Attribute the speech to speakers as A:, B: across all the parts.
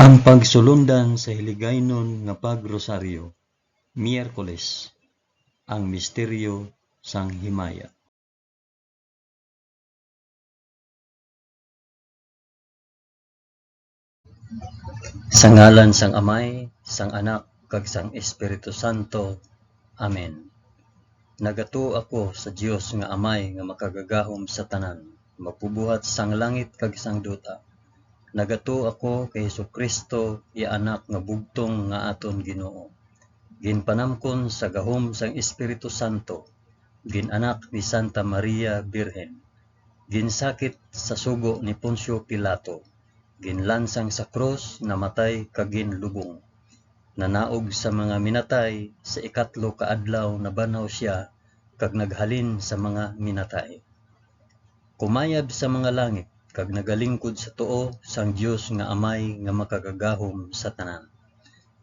A: Ang pagsulundan sa hiligaynon nga pagrosaryo, Miyerkules, ang misteryo sang himaya. Sa ngalan sang Amay, sang Anak, kag sang Espiritu Santo. Amen. Nagato ako sa Dios nga Amay nga makagagahom sa tanan, mapubuhat sang langit kag sang duta. Nagato ako kay Jesucristo, iya anak nga bugtong nga aton Ginoo. Ginpanamkon sa gahom sang Espiritu Santo, ginanak ni Santa Maria Birhen, ginsakit sa sugo ni Poncio Pilato, ginlansang sa krus, namatay kag ginlubong. Nanaog sa mga minatay, sa ikatlo ka adlaw nabanaw siya kag naghalin sa mga minatay. Kumayab sa mga langit kag nagalingkod sa tuo sang Dios nga Amay nga makagagahom sa tanan.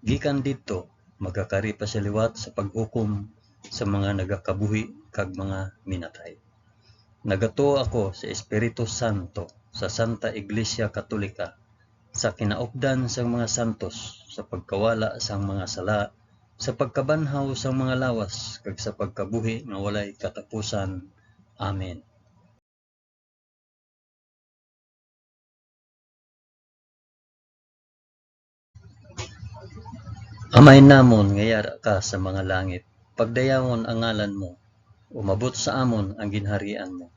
A: Gikan didto magakari pa sa liwat sa paghukom sa mga nagakabuhi kag mga minatay. Nagato ako sa Espiritu Santo, sa Santa Iglesia Katolika, sa kinaupdan sang mga santos, sa pagkawala sang mga sala, sa pagkabanhaw sang mga lawas, kag sa pagkabuhi nga walay katapusan. Amen. Amay namon nga yara ka sa mga langit, pagdayawon ang ngalan mo, umabot sa amon ang ginharian mo.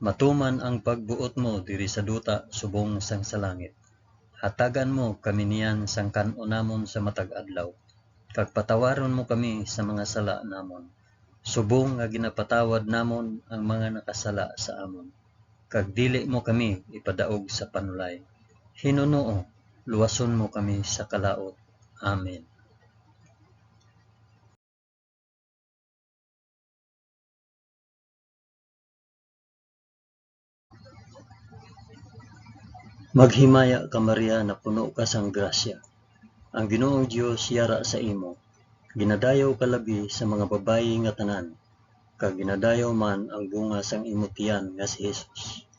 A: Matuman ang pagbuot mo diri sa duta subong sang sa langit. Hatagan mo kami niyan sang kan-o namon sa matag adlaw, kag patawaron mo kami sa mga sala namon. Subong nga ginapatawad namon ang mga nakasala sa amon. Kag dili mo kami ipadaog sa panulay. Hinunoo, luwason mo kami sa kalaot. Amen. Maghimaya ka Maria na puno ka sang grasya. Ang Ginoong Dios yara sa imo. Ginadayaw ka labi sa mga babayi nga tanan, kag ginadayaw man ang bunga sang imo tiyan nga si Jesus.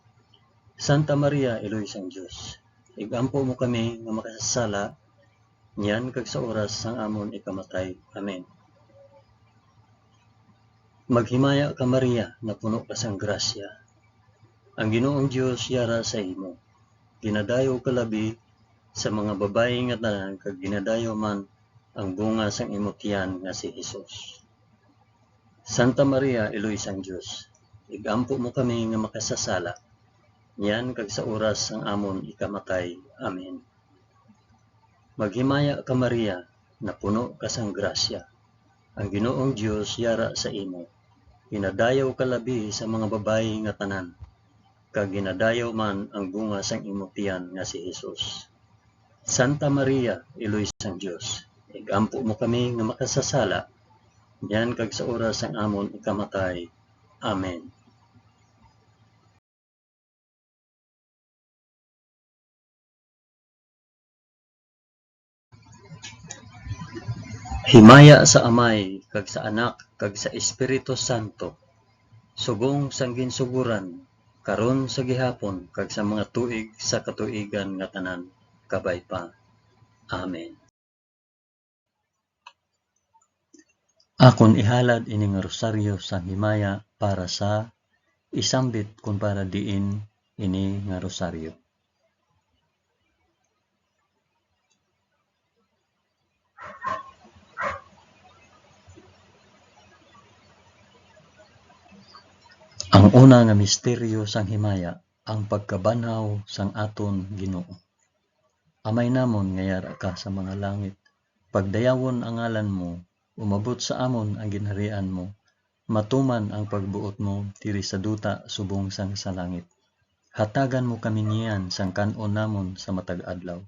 A: Santa Maria, Eloy sang Dios, igampo mo kami nga makasasala, niyan kag sa oras sang amon ikamatay. Amen. Maghimaya ka Maria na puno ka sang grasya. Ang Ginoong Dios yara sa imo. Ginadayaw ka labi sa mga babayi nga tanan, kag ginadayaw man ang bunga sang imo tiyan nga si Jesus. Santa Maria, Eloy sang Dios, igampo mo kami nga makasasala, niyan kag sa oras sang amon ikamatay. Amen. Maghimaya ka Maria na puno ka sang grasya. Ang Ginoong Dios yara sa imo. Ginadayaw ka labi sa mga babayi nga tanan, kag ginadayaw man ang bunga sang imo tiyan nga si Jesus. Santa Maria, Eloy sang Dios, igampo mo kami nga makasasala, diyan kag sa oras sang amon ikamatay. Amen. Himaya sa Amay, kag sa Anak, kag sa Espiritu Santo, subong sang ginsuguran, karon sa gihapon, kag sa mga tuig sa katuigan nga tanan, kabay pa. Amen. Akon ihalad ini nga rosaryo sa himaya para sa isambit kung para diin ini nga rosaryo. Ang una nga misteryo sang himaya, ang pagkabanhaw sang aton Ginoo. Amay namon nga yara ka sa mga langit, pagdayawon ang ngalan mo, umabot sa amon ang ginharian mo, matuman ang pagbuot mo diri sa duta subong sang sa langit. Hatagan mo kami niyan sang kan-o namon sa matag adlaw,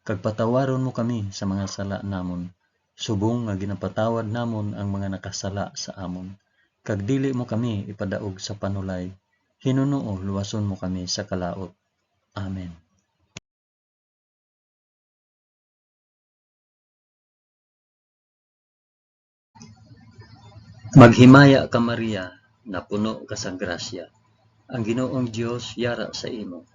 A: kag patawaron mo kami sa mga sala namon, subong nga ginapatawad namon ang mga nakasala sa amon. Kag dili mo kami ipadaog sa panulay, hinunoo luwason mo kami sa kalaot. Amen. Maghimaya ka Maria na puno ka sang grasya. Ang Ginoong Dios yara sa imo.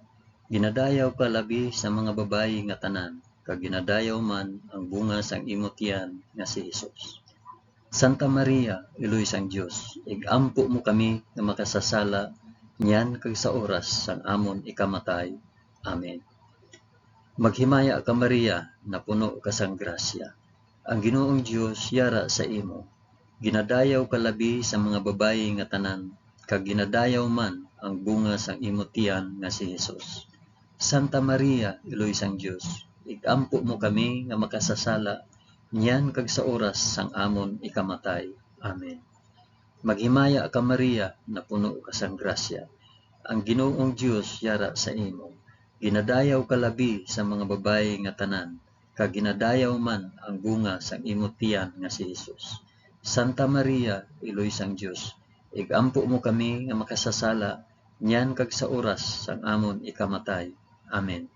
A: Ginadayaw ka labi sa mga babayi nga tanan, kag ginadayaw man ang bunga sang imong tiyan nga si Hesus. Santa Maria, Iloy sang Dios, igampo mo kami nga makasasala niyan kag sa oras sang amon ikamatay. Amen. Maghimaya ka Maria, na puno ka sang grasya. Ang Ginoong Dios yara sa imo. Ginadayaw ka labi sa mga babayi nga tanan, kag ginadayaw man ang bunga sang imo tiyan nga si Hesus. Santa Maria, Iloy sang Dios, igampo mo kami nga makasasala niyan kag sa oras sang amon ikamatay. Amen. Maghimaya ka Maria, na puno ka sang grasya. Ang Ginoong Dios yara sa imo. Ginadayaw ka labi sa mga babayi nga tanan, kag ginadayaw man ang bunga sang imo tiyan nga si Hesus. Santa Maria, Iloy sang Dios, igampo mo kami nga makasasala niyan kag sa oras sang amon ikamatay. Amen.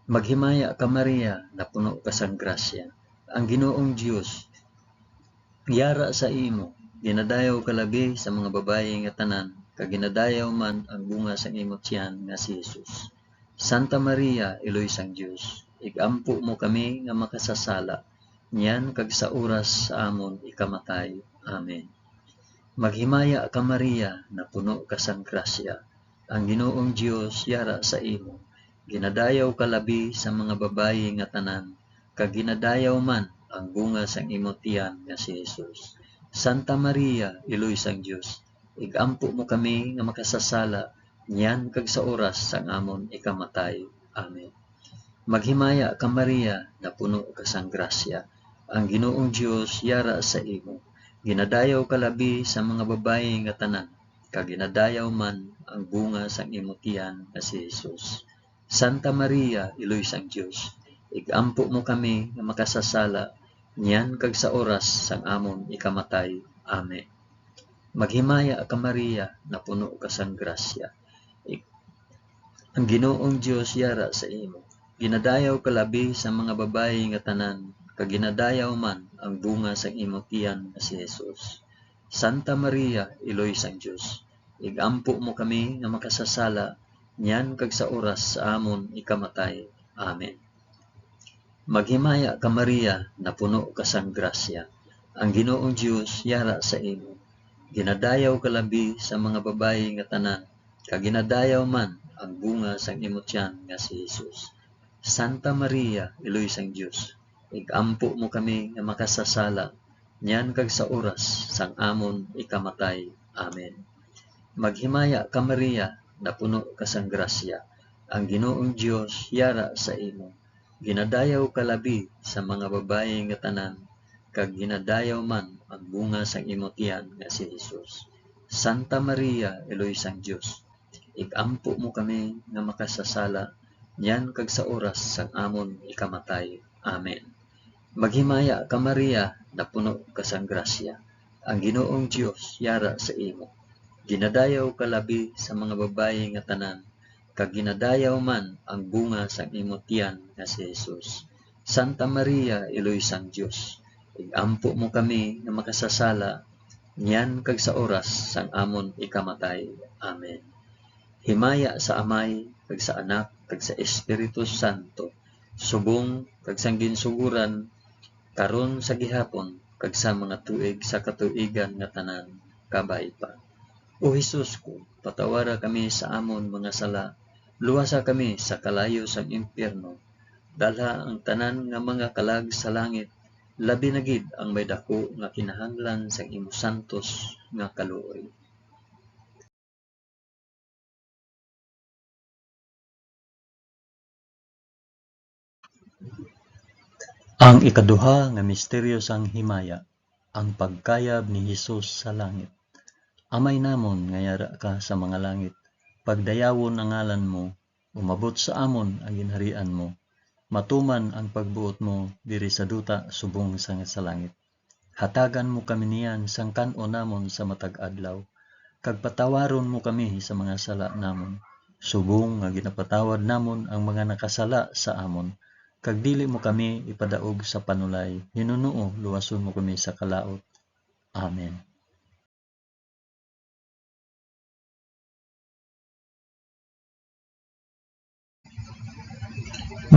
A: Maghimaya ka Maria, na puno ka sang grasya. Ang Ginoong Dios yara sa imo. Ginadayaw ka labi sa mga babayi nga tanan, kag ginadayaw man ang bunga sang imo tiyan nga si Hesus. Santa Maria, Iloy sang Dios, igampo mo kami nga makasasala niyan kag sa oras sa amon ikamatay. Amen. Maghimaya ka Maria, na puno ka sang grasya. Ang Ginoong Dios yara sa imo. Ginadayaw ka labi sa mga babayi nga tanan, kag ginadayaw man ang bunga sang imo tiyan nga si Hesus. Santa Maria, Iloy sang Dios, igampo mo kami nga makasasala niyan kag sa oras sang amon ikamatay. Amen. Maghimaya ka Maria, na puno ka sang grasya. Ang Ginoong Dios yara sa imo. Ginadayaw ka labi sa mga babayi nga tanan, kag ginadayaw man ang bunga sang imo tiyan nga si Hesus. Santa Maria, Iloy sang Dios, igampo mo kami nga makasasala niyan kag sa oras sang amon ikamatay. Amen. Maghimaya ka Maria, na puno ka sang grasya. Ang Ginoong Dios yara sa imo. Ginadayaw ka labi sa mga babayi nga tanan, kag ginadayaw man ang bunga sang imo tiyan nga si Hesus. Santa Maria, Iloy sang Dios, igampo mo kami nga makasasala niyan kag sa oras sa amon ikamatay. Amen. Maghimaya ka Maria, na puno ka sang grasya. Ang Ginoong Dios yara sa imo. Ginadayaw ka labi sa mga babayi nga tanan, kag ginadayaw man ang bunga sang imo tiyan nga si Hesus. Santa Maria, Iloy sang Dios, igampo mo kami nga makasasala niyan kag sa oras sang amon ikamatay. Amen. Maghimaya ka Maria, na puno ka sang grasya. Ang Ginoong Dios yara sa imo. Ginadayaw ka labi sa mga babayi nga tanan, kag ginadayaw man ang bunga sang imo tiyan nga si Hesus. Santa Maria, Iloy sang Dios, igampo mo kami nga makasasala niyan kag sa oras sang amon ikamatay. Amen. Maghimaya ka Maria, na puno ka sang grasya. Ang Ginoong Dios yara sa imo. Ginadayaw ka labi sa mga babayi nga tanan, kag ginadayaw man ang bunga sang imo tiyan nga si Hesus. Santa Maria, Iloy sang Dios, igampo mo kami nga makasasala niyan kag sa oras sang amon ikamatay. Amen. Himaya sa Amay, kag sa Anak, kag sa Espiritu Santo, subong kag sang ginsuguran, karon sa gihapon, kag sa mga tuig sa katuigan nga tanan, kabay pa. O Hesus ko, patawara kami sa amon mga sala, luwasa kami sa kalayo sang impyerno, dalha ang tanan nga mga kalag sa langit, labi na gid ang may dako nga kinahanglan sang imo santos nga kaluoy. Ang ikaduha nga misteryo sang himaya, ang pagkayab ni Hesus sa langit. Amay namon nga yara ka sa mga langit, pagdayawon ang ngalan mo, umabot sa amon ang ginharian mo, matuman ang pagbuot mo diri sa duta subong sa langit. Hatagan mo kami niyan sang kan-o namon sa matag adlaw, kag patawaron mo kami sa mga sala namon, subong nga ginapatawad namon ang mga nakasala sa amon, kag dili mo kami ipadaog sa panulay, hinuno luwason mo kami sa kalaot. Amen.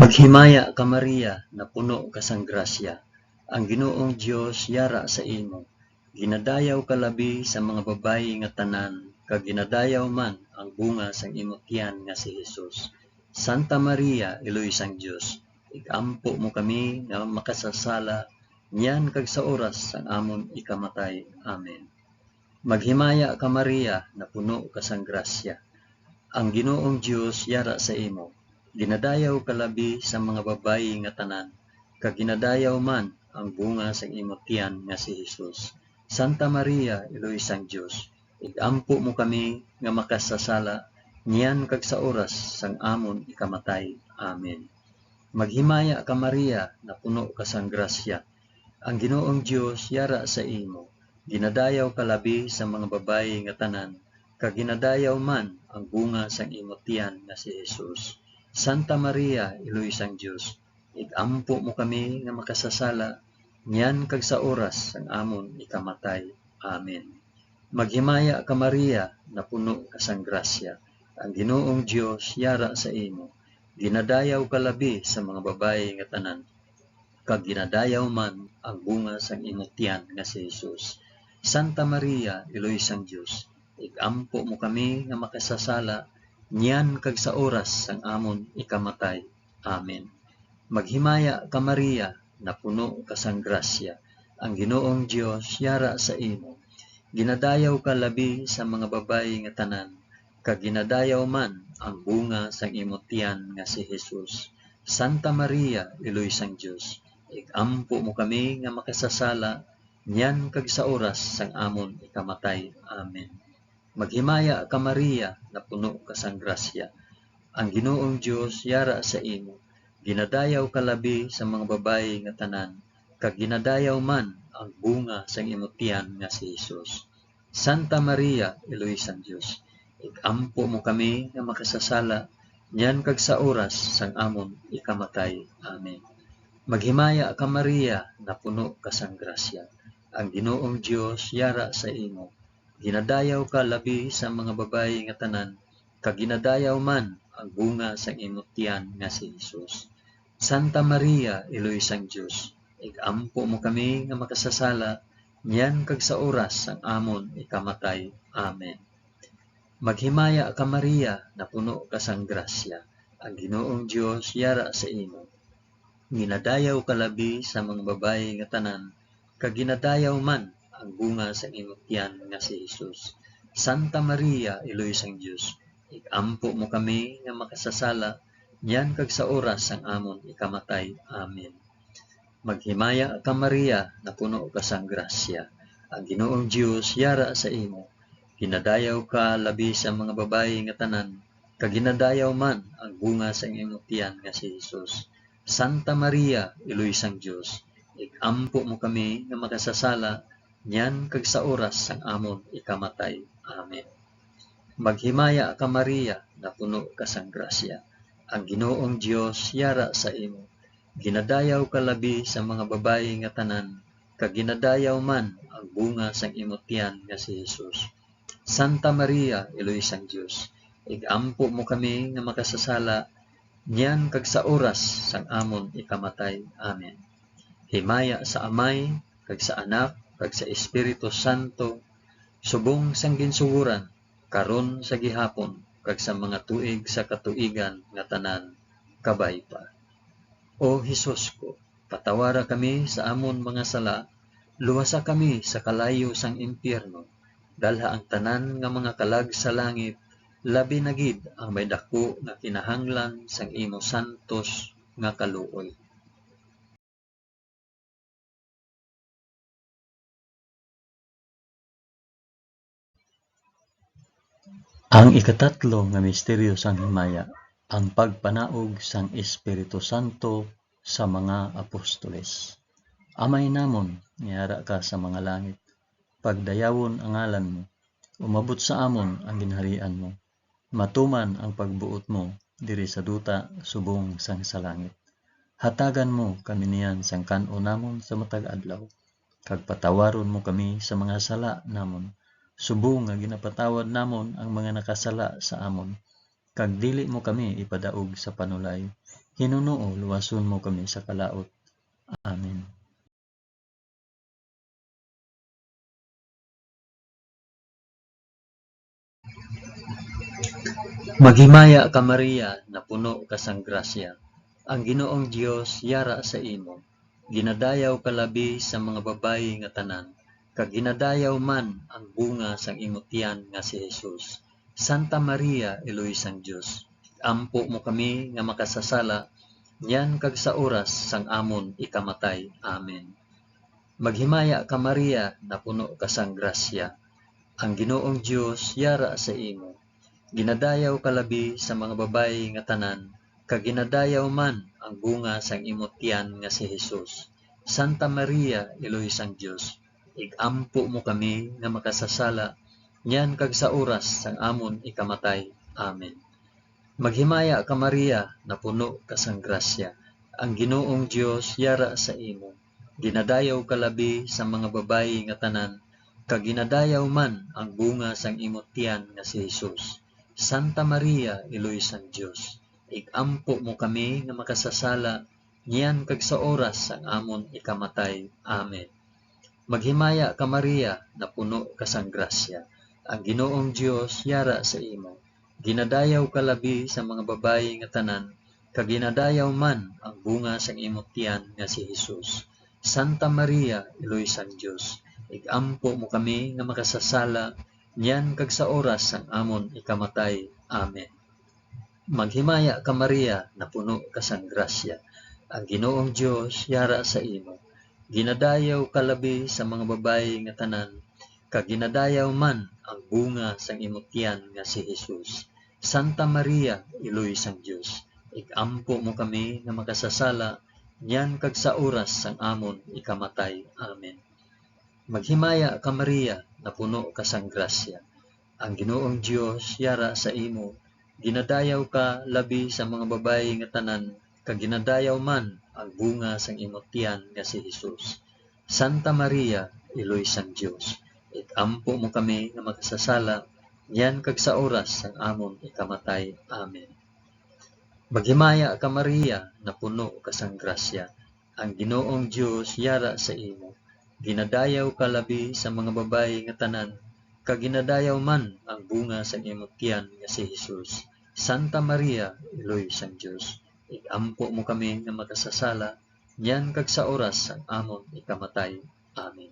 A: Maghimaya ka Maria, na puno ka sang grasya. Ang Ginoong Dios yara sa imo. Ginadayaw ka labi sa mga babayi nga tanan, kag ginadayaw man ang bunga sang imong tiyan nga si Jesus. Santa Maria, Iloy sang Dios, igampo mo kami nga makasasala, niyan kag sa oras sang amon ikamatay. Amen. Maghimaya ka Maria, na puno ka sang grasya. Ang Ginoong Dios yara sa imo. Ginadayaw ka labi sa mga babayi nga tanan, kag ginadayaw man ang bunga sang imong tiyan nga si Jesus. Santa Maria, Iloy sang Dios, igampo mo kami nga makasasala, niyan kag sa oras sang amon ikamatay. Amen. Maghimaya ka Maria, na puno ka sang grasya. Ang Ginoong Dios yara sa imo. Ginadayaw ka labi sa mga babayi nga tanan, kag ginadayaw man ang bunga sang imong tiyan nga si Jesus. Santa Maria, Iloy sang Dios, igampo mo kami nga makasasala, niyan kag sa oras sang amon ikamatay. Amen. Maghimaya ka Maria, na puno ka sang grasya. Ang Ginoong Dios yara sa imo. Ginadayaw ka labi sa mga babayi nga tanan, kag ginadayaw man ang bunga sang imong tiyan nga si Jesus. Santa Maria, Iloy sang Dios, igampo mo kami nga makasasala, niyan kag sa oras sang amon ikamatay. Amen. Maghimaya ka Maria, na puno ka sang grasya. Ang Ginoong Dios yara sa imo. Ginadayaw ka labi sa mga babayi nga tanan, kag ginadayaw man ang bunga sang imong tiyan nga si Jesus. Santa Maria, Iloy sang Dios, igampo mo kami nga makasasala, niyan kag sa oras sang amon ikamatay. Amen. Maghimaya ka Maria, na puno ka sang grasya. Ang Ginoong Dios yara sa imo. Ginadayaw ka labi sa mga babayi nga tanan, kag ginadayaw man ang bunga sang imong tiyan nga si Jesus. Santa Maria, Iloy sang Dios, igampo mo kami nga makasasala, niyan kag sa oras sang amon ikamatay. Amen. Maghimaya ka Maria, na puno ka sang grasya. Ang Ginoong Dios yara sa imo. Ginadayaw ka labi sa mga babayi nga tanan, kag ginadayaw man ang bunga sang imong tiyan nga si Jesus. Santa Maria, Iloy sang Dios, igampo mo kami nga makasasala, niyan kag sa oras sang amon ikamatay. Amen. Maghimaya ka Maria, na puno ka sang grasya. Ang Ginoong Dios yara sa imo. Ginadayaw ka labi sa mga babayi nga tanan, kag ginadayaw man ang bunga sa imong tiyan nga si Jesus. Santa Maria, Iloy sang Dios, igampo mo kami nga makasasala, niyan kag sa oras sang amon ikamatay. Amen. Maghimaya ka Maria, na puno ka sang grasya. Ang Ginoong Dios yara sa imo. Ginadayaw ka labi sa mga babayi nga tanan, kag ginadayaw man ang bunga sa imong tiyan nga si Jesus. Santa Maria, Iloy sang Dios, igampo mo kami nga makasasala, niyan kag sa oras sang amon ikamatay. Amen. Maghimaya ka Maria, na puno ka sang grasya. Ang Ginoong Dios yara sa imo. Ginadayaw ka labi sa mga babayi nga tanan, kag ginadayaw man ang bunga sang imong tiyan nga si Jesus. Santa Maria, Iloy sang Dios, igampo mo kami nga makasasala, niyan kag sa oras sang amon ikamatay. Amen. Himaya sa Amay, kag sa Anak, kag sa Espiritu Santo, subong sang ginsuguran, karon sa gihapon, kag sa mga tuig sa katuigan nga tanan, kabay pa. O Hesus ko, patawara kami sa amon mga sala, luwasa kami sa kalayo sang impyerno, dalha ang tanan nga mga kalag sa langit, labi na gid ang may dako nga kinahanglan sang imo santos nga kaluoy. Ang ikatatlo nga misteryo sang himaya, ang pagpanaog sang Espiritu Santo sa mga apostoles. Amay namon, ngayara ka sa mga langit, pagdayawon ang ngalan mo, umabot sa amon ang ginharian mo, matuman ang pagbuot mo diri sa duta subong sang sa langit. Hatagan mo kami niyan sang kan-o namon sa matag adlaw, kag patawaron mo kami sa mga sala namon, subong nga ginapatawad namon ang mga nakasala sa amon, kag dili mo kami ipadaog sa panulay, Hinunoo, luwason mo kami sa kalaot. Amen. Maghimaya ka Maria, na puno ka sang grasya. Ang Ginoong Dios yara sa imo. Ginadayaw ka labi sa mga babayi nga tanan, kag ginadayaw man ang bunga sang imong tiyan nga si Jesus. Santa Maria, Eloy sang Dios, ampo mo kami nga makasasala, yan kag sa oras sang amon ikamatay. Amen. Maghimaya ka Maria, na puno ka sang grasya. Ang Ginoong Dios yara sa imo. Ginadayaw ka labi sa mga babayi nga tanan, kag ginadayaw man ang bunga sang imong tiyan nga si Jesus. Santa Maria, Eloy sang Dios, igampo mo kami nga makasasala, yan kag sa oras sang amon ikamatay. Amen. Maghimaya ka Maria, na puno ka sang grasya. Ang Ginoong Dios yara sa imo. Ginadayaw ka labi sa mga babayi nga tanan, kag ginadayaw man ang bunga sang imong tiyan nga si Jesus. Santa Maria, Eloy sang Dios, igampo mo kami nga makasasala, niyan kag sa oras sang amon ikamatay. Amen. Maghimaya ka Maria, na puno ka sang grasya. Ang Ginoong Dios yara sa imo. Ginadayaw ka labi sa mga babayi nga tanan, kag ginadayaw man ang bunga sang imong tiyan nga si Jesus. Santa Maria, Eloy sang Dios, igampo mo kami nga makasasala, niyan kag sa oras sang amon ikamatay. Amen. Maghimaya ka Maria, na puno ka sang grasya. Ang Ginoong Dios yara sa imo. Ginadayaw ka labi sa mga babayi nga tanan, kag ginadayaw man ang bunga sang imong tiyan nga si Jesus. Santa Maria, Eloy sang Dios, igampo mo kami nga makasasala, niyan kag sa oras sang amon ikamatay. Amen. Maghimaya ka Maria, na puno ka sang grasya. Ang Ginoong Dios yara sa imo. Ginadayaw ka labi sa mga babayi nga tanan, kag ginadayaw man ang bunga sang imong tiyan nga si Jesus. Santa Maria, Eloy sang Dios, igampo mo kami nga makasasala, yan kag sa oras sang amon ikamatay. Amen. Maghimaya ka Maria, na puno ka sang grasya. Ang Ginoong Dios yara sa imo. Ginadayaw ka labi sa mga babayi nga tanan, kag ginadayaw man ang bunga sang imong tiyan nga si Jesus. Santa Maria, Eloy sang Dios, igampo mo kami nga makasasala, yan kag sa oras sang amon ikamatay. Amen.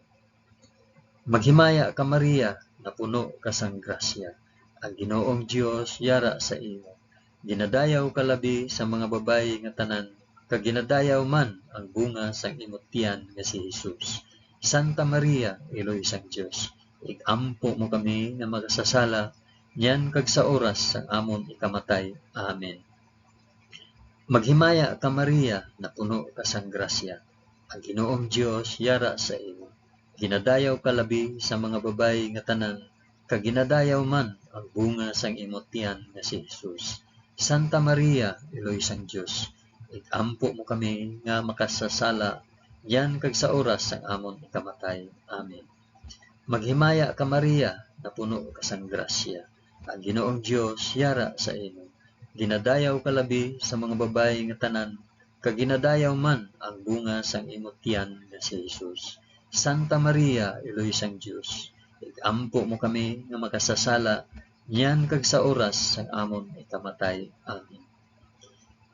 A: Maghimaya ka Maria, na puno ka sang grasya. Ang Ginoong Dios yara sa imo. Ginadayaw ka labi sa mga babayi nga tanan, kag ginadayaw man ang bunga sang imong tiyan nga si Jesus. Santa Maria, Eloy sang Dios, igampo mo kami nga makasasala, niyan kag sa oras sang amon ikamatay. Amen. Maghimaya ka Maria, na puno ka sang grasya. Ang Ginoong Dios yara sa imo. Ginadayaw ka labi sa mga babayi nga tanan, kag ginadayaw man ang bunga sang imong tiyan nga si Jesus. Santa Maria, Eloy sang Dios, igampo mo kami nga makasasala, yan kag sa oras sang amon ikamatay. Amen. Maghimaya ka Maria, na puno ka sang grasya. Ang Ginoong Dios yara sa imo. Ginadayaw ka labi sa mga babayi nga tanan, kag ginadayaw man ang bunga sang imong tiyan nga si Jesus. Santa Maria, Eloy sang Dios, igampo mo kami nga makasasala, niyan kag sa oras sang amon ikamatay. Amen.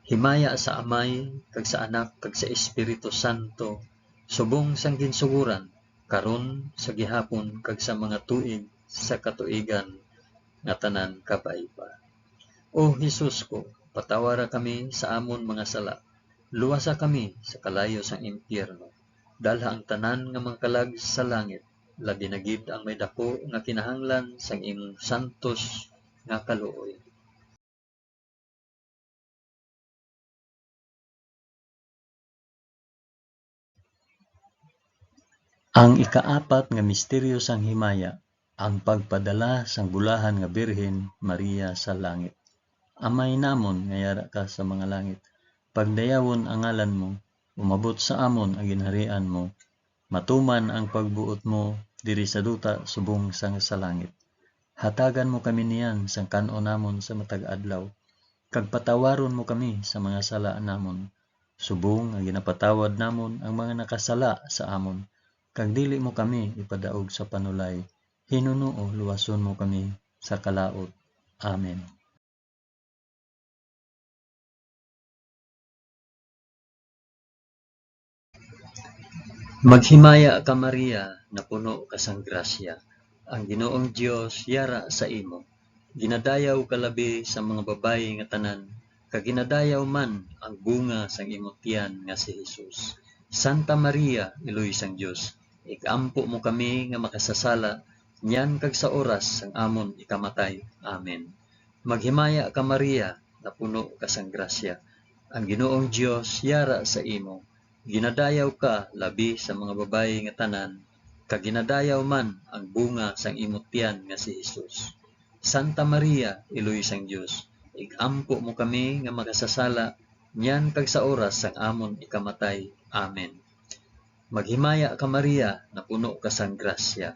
A: Himaya sa Amay, kag sa Anak, kag sa Espiritu Santo, subong sang ginsuguran, karon sa gihapon kag sa mga tuig sa katuigan nga tanan kapaipa. O Hesus ko, patawara kami sa amon mga sala, luwasa kami sa kalayo sang impyerno, dalha ang tanan nga mangkalag sa langit, labi na gid ang may dako nga kinahanglan sang imong santos nga kaluoy. Ang ikaapat nga misteryo sang himaya, ang pagpadala sang bulahan nga Birhen Maria sa langit. Amay namon nga yara ka sa mga langit, pagdayawon ang ngalan mo, umabot sa amon ang ginharian mo, matuman ang pagbuot mo diri sa duta subong sang sa langit. Hatagan mo kami niyan sang kan-o namon sa matag adlaw, kag patawaron mo kami sa mga sala namon. Subong nga ginapatawad namon ang mga nakasala sa amon, kag dili mo kami ipadaog sa panulay. Hinunoo luwason mo kami sa kalaot. Amen. Maghimaya ka Maria, na puno ka sang grasya. Ang Ginoong Dios yara sa imo. Ginadayaw ka labi sa mga babayi nga tanan, kag ginadayaw man ang bunga sang imong tiyan nga si Hesus. Santa Maria, iloy sang Dios, ikampo mo kami nga makasasala, nyan kag sa oras sang amon ikamatay. Amen. Maghimaya ka Maria, na puno ka sang grasya. Ang Ginoong Dios yara sa imo. Ginadayaw ka labi sa mga babayi nga tanan, kag ginadayaw man ang bunga sang imong tiyan nga si Hesus. Santa Maria, iloy sang Dios, igampo mo kami nga makasasala, nyan kag sa oras sang amon ikamatay. Amen. Maghimaya ka Maria, na puno ka sang grasya.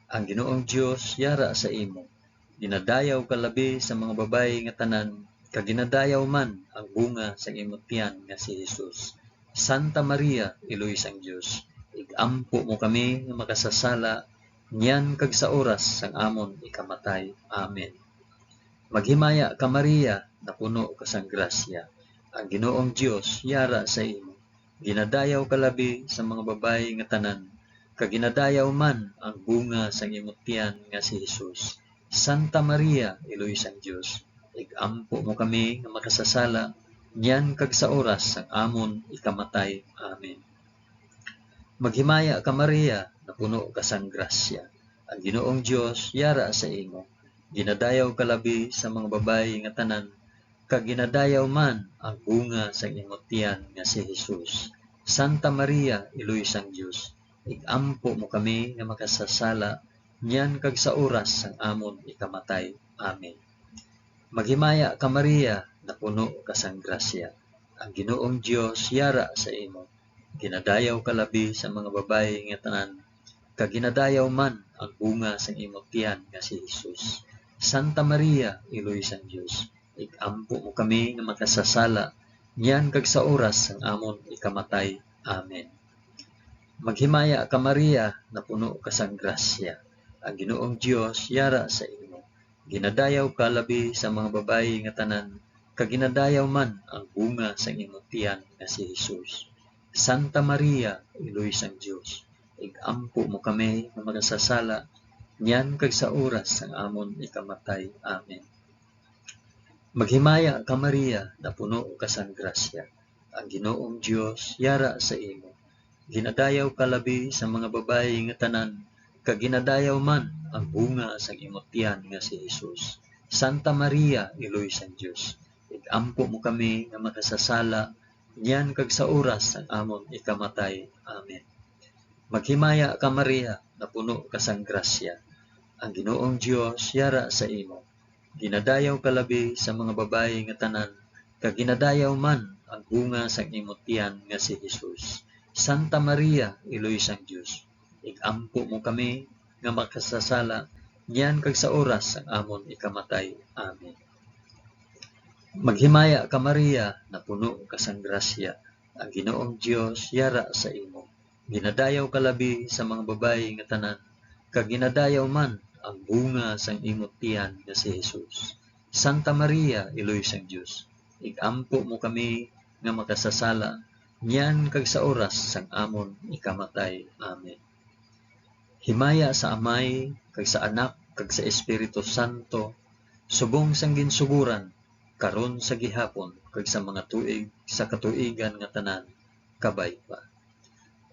A: Ang Ginoong Dios yara sa imo. Ginadayaw ka labi sa mga babayi nga tanan, kag ginadayaw man ang bunga sang imong tiyan nga si Hesus. Santa Maria, iloy sang Dios, igampo mo kami nga makasasala, nyan kag sa oras sang amon ikamatay. Amen. Maghimaya ka Maria, na puno ka sang grasya. Ang Ginoong Dios yara sa imo. Ginadayaw ka labi sa mga babayi nga tanan, kag ginadayaw man ang bunga sang imong tiyan nga si Hesus. Santa Maria, iloy sang Dios, igampo mo kami nga makasasala, nyan kag sa oras sang amon ikamatay. Amen. Maghimaya ka Maria, na puno ka sang grasya. Ang Ginoong Dios yara sa imo. Ginadayaw ka labi sa mga babayi nga tanan, kag ginadayaw man ang bunga sang imong tiyan nga si Hesus. Santa Maria, iloy sang Dios, igampo mo kami nga makasasala, nyan kag sa oras sang amon ikamatay. Amen. Maghimaya ka Maria, na puno ka sang grasya. Ang Ginoong Dios yara sa imo. Ginadayaw ka labi sa mga babayi nga tanan, kag ginadayaw man ang bunga sang imong tiyan nga si Hesus. Santa Maria, iloy sang Dios, igampo mo kami nga makasasala, nyan kag sa oras sang amon ikamatay. Amen. Maghimaya ka Maria, na puno ka sang grasya. Ang Ginoong Dios yara sa imo. Ginadayaw ka labi sa mga babayi nga tanan, kag ginadayaw man ang bunga sang imong tiyan nga si Hesus. Santa Maria, iloy sang Dios, igampo mo kami nga makasasala, nyan kag sa oras sang amon ikamatay. Amen. Maghimaya ka Maria, na puno ka sang grasya. Ang Ginoong Dios yara sa imo. Ginadayaw ka labi sa mga babayi nga tanan, kag ginadayaw man ang bunga sang imong tiyan nga si Hesus. Santa Maria, iloy sang Dios, igampo mo kami nga makasasala, nyan kag sa oras sang amon ikamatay. Amen. Maghimaya ka Maria, na puno ka sang grasya. Ang Ginoong Dios yara sa imo. Ginadayaw ka labi sa mga babayi nga tanan, kag ginadayaw man ang bunga sang imong tiyan nga si Hesus. Santa Maria, iloy sang Dios, igampo mo kami nga makasasala, nyan kag sa oras sang amon ikamatay. Amen. Maghimaya ka Maria, na puno ka sang grasya. Ang Ginoong Dios yara sa imo. Ginadayaw ka labi sa mga babayi nga tanan, kag ginadayaw man ang bunga sang imong tiyan nga si Hesus. Santa Maria, iloy sang Dios, igampo mo kami nga makasasala, nyan kag sa oras sang amon ikamatay. Amen. Himaya sa Amay, kag sa Anak, kag sa Espiritu Santo, subong sang ginsuguran, karon sa gihapon, kag sa mga tuig, sa katuigan nga tanan, kabay pa.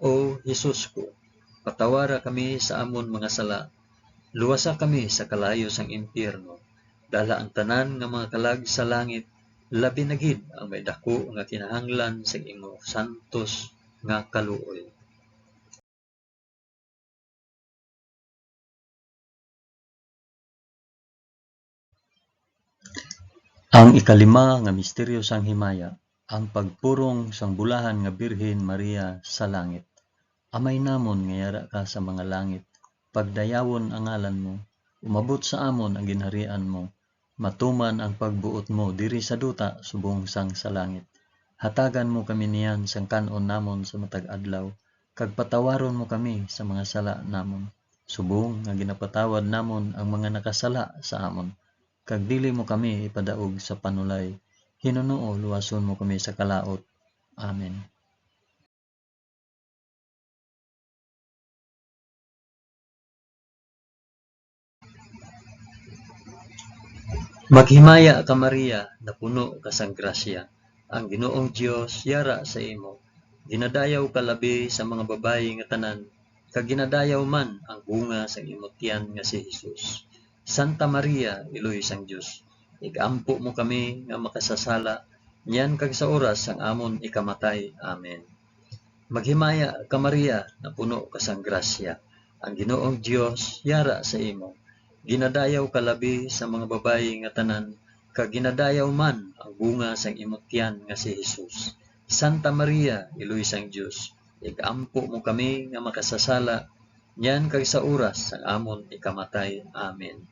A: O Hesus ko, patawara kami sa amon mga sala, luwasa kami sa kalayo sang impyerno, dala ang tanan nga mga kalag sa langit, labi na gid ang may dako nga kinahanglan sa imo santos nga kaluoy. Ang ikalima nga misteryo sang himaya, ang pagpurong sang bulahan nga Birhen Maria sa langit. Amay namon nga yara ka sa mga langit, pagdayawon ang ngalan mo, umabot sa amon ang ginharian mo, Matuman ang pagbuot mo diri sa duta subong sang sa langit. Hatagan mo kami niyan sang kanon namon sa matag adlaw, kag patawaron mo kami sa mga sala namon. Subong nga ginapatawad namon ang mga nakasala sa amon. Kag dili mo kami ipadaog sa panulay. Hinunoo luwason mo kami sa kalaot. Amen. Maghimaya ka Maria, na puno ka sang grasya. Ang Ginoong Dios yara sa imo. Ginadayaw ka labi sa mga babayi nga tanan, kag ginadayaw man ang bunga sa imong tiyan nga si Hesus. Santa Maria, Iloy sang Dios, igampo mo kami nga makasasala, niyan kag sa oras sang amon ikamatay. Amen. Maghimaya ka Maria, na puno ka sang grasya. Ang Ginoong Dios yara sa imo. Ginadayaw ka labi sa mga babayi nga tanan, kag ginadayaw man ang bunga sang imong tiyan nga si Hesus. Santa Maria, Iloy sang Dios, igampo mo kami nga makasasala, niyan kag sa oras sang amon ikamatay. Amen.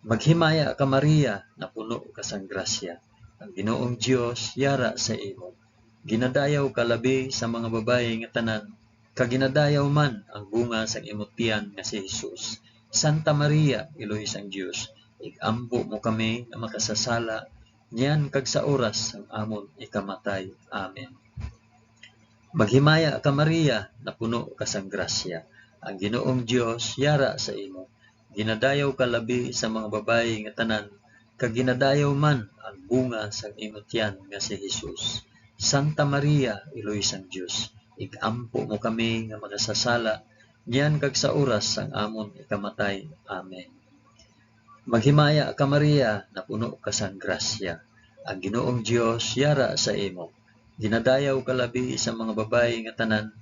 A: Maghimaya ka Maria, na puno ka sang grasya. Ang Ginoong Dios yara sa imo. Ginadayaw ka labi sa mga babayi nga tanan, kag ginadayaw man ang bunga sang imong tiyan nga si Hesus. Santa Maria, Iloy sang Dios, igampo mo kami nga makasasala, niyan kag sa oras sang amon ikamatay. Amen. Maghimaya ka Maria, na puno ka sang grasya. Ang Ginoong Dios yara sa imo. Ginadayaw ka labi sa mga babayi nga tanan, kag ginadayaw man ang bunga sang imong tiyan nga si Hesus. Santa Maria, Iloy sang Dios, igampo mo kami nga makasasala, niyan kag sa oras sang amon ikamatay. Amen. Maghimaya ka Maria, na puno ka sang grasya. Ang Ginoong Dios yara sa imo. Ginadayaw ka labi sa mga babayi nga tanan,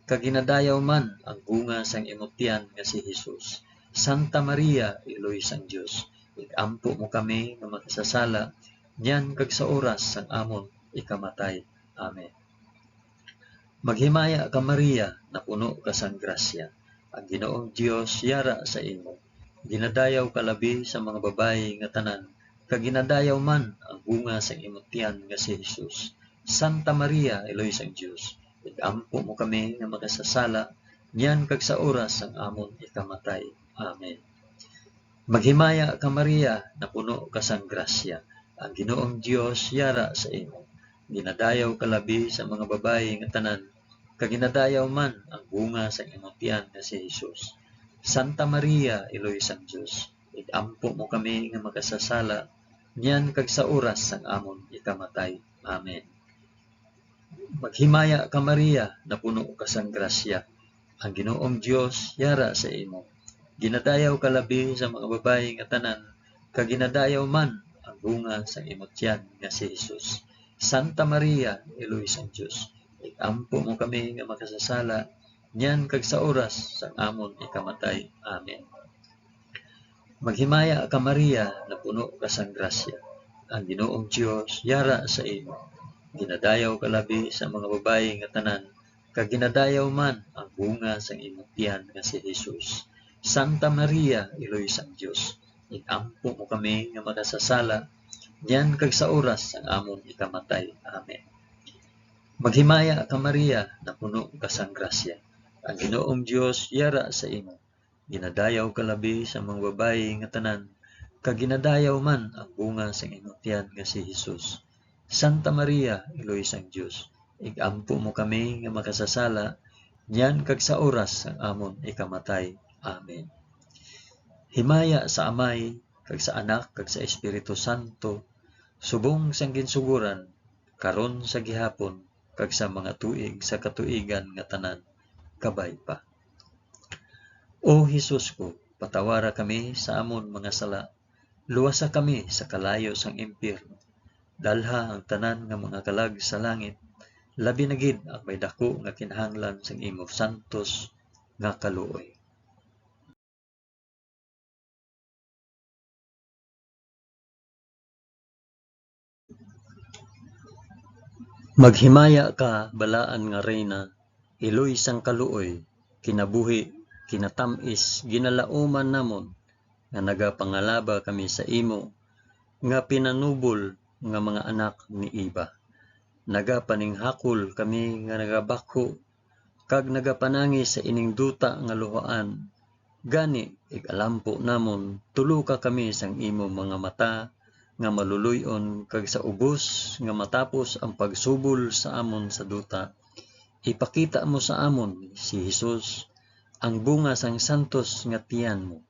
A: kag ginadayaw man ang bunga sang imong tiyan nga si Hesus. Santa Maria, Iloy sang Dios, igampo mo kami nga makasasala, niyan kag sa oras sang amon ikamatay. Amen. Maghimaya ka Maria, na puno ka sang grasya. Ang Ginoong Dios yara sa imo. Ginadayaw ka labi sa mga babayi nga tanan, kag ginadayaw man ang bunga sang imong tiyan nga si Hesus. Santa Maria, Iloy sang Dios, igampo mo kami nga makasasala, niyan kag sa oras sang amon ikamatay. Amen. Maghimaya ka Maria, na puno ka sang grasya. Ang Ginoong Dios yara sa imo. Ginadayaw ka labi sa mga babayi nga tanan, kag ginadayaw man ang bunga sa imong tiyan nga si Hesus. Santa Maria, Iloy sang Dios, igampo mo kami nga makasasala, niyan kag sa oras sang amon ikamatay. Amen. Maghimaya ka Maria, na puno ka sang grasya. Ang Ginoong Dios yara sa imo. Ginadayaw ka labi sa mga babayi nga tanan, kag ginadayaw man ang bunga sa imong tiyan nga si Hesus. Santa Maria, Iloy sang Dios, igampo mo kami nga makasasala, niyan kag sa oras sang amon ikamatay. Amen. Maghimaya ka Maria, na puno ka sang grasya. Ang Ginoong Dios yara sa imo. Ginadayaw ka labi sa mga babayi nga tanan, kag ginadayaw man ang bunga sang imong tiyan nga si Hesus. Santa Maria, Iloy sang Dios, igampo mo kami nga makasasala, niyan kag sa oras sang amon ikamatay. Amen. Maghimaya ka Maria, na puno ka sang grasya. Ang Ginoong Dios yara sa imo. Ginadayaw ka labi sa mga babayi nga tanan, kag ginadayaw man ang bunga sang imong tiyan nga si Hesus. Santa Maria, Iloy sang Dios, igampo mo kami nga makasasala, niyan kag sa oras sang amon ikamatay. Amen. Himaya sa Amay, kag sa Anak, kag sa Espiritu Santo, subong sang ginsuguran, karon sa gihapon, kag sa mga tuig sa katuigan nga tanan, kabay pa. O Hesus ko, patawara kami sa amon mga sala, luwasa kami sa kalayo sang impyerno, dalha ang tanan nga mga kalag sa langit, labi na gid ang may dako nga kinahanglan sang imo santos nga kaluoy. Maghimaya ka balaan nga reyna, iloy sang kaluoy, kinabuhi, kinatamis, ginalauman namon, nga nagapangalaba kami sa imo, nga pinanubol nga mga anak ni Eva. Nagapaninghakol kami nga nagabakho kag nagapanangi sa ining duta nga luhaan. Gani ig-alampo namon tulo ka kami sang imo mga mata nga maluluyon kag sa ubos nga matapos ang pagsubol sa amon sa duta. Ipakita mo sa amon si Jesus ang bunga sang santos nga tiyan mo,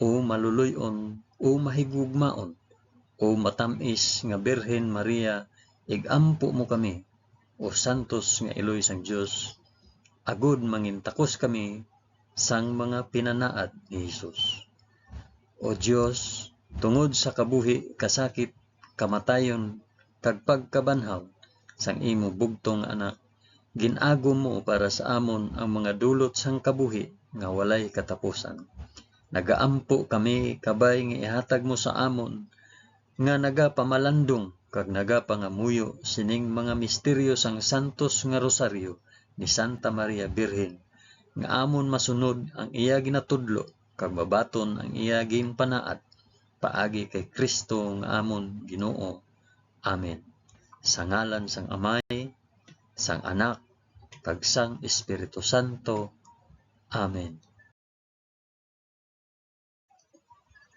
A: o maluluyon o mahigugmaon o matamis nga Birhen Maria, igampo mo kami, o santos nga iloy sang Dios, agud mangintakos kami sang mga pinanaad ni Jesus. O Dios, tungod sa kabuhi, kasakit, kamatayon, kag pagkabanhaw sang imo bugtong anak, ginago mo para sa amon ang mga dulot sang kabuhi nga walay katapusan. Nagaampo kami kabay nga ihatag mo sa amon nga nagapamalandong kag nagapangamuyo sining mga misteryo sang santos nga rosaryo ni Santa Maria Birhen, nga amon masunod ang iya ginatudlo kag mabaton ang iya ginpanaad paagi kay Kristo nga amon Ginoo. Amen. Sa ngalan sang Amay, sang Anak, kag sang Espiritu Santo. Amen.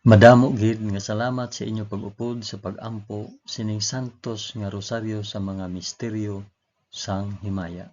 A: Madamo gid nga salamat sa inyo pag-upod sa pag-ampo sining santos nga rosaryo sa mga misteryo sang himaya.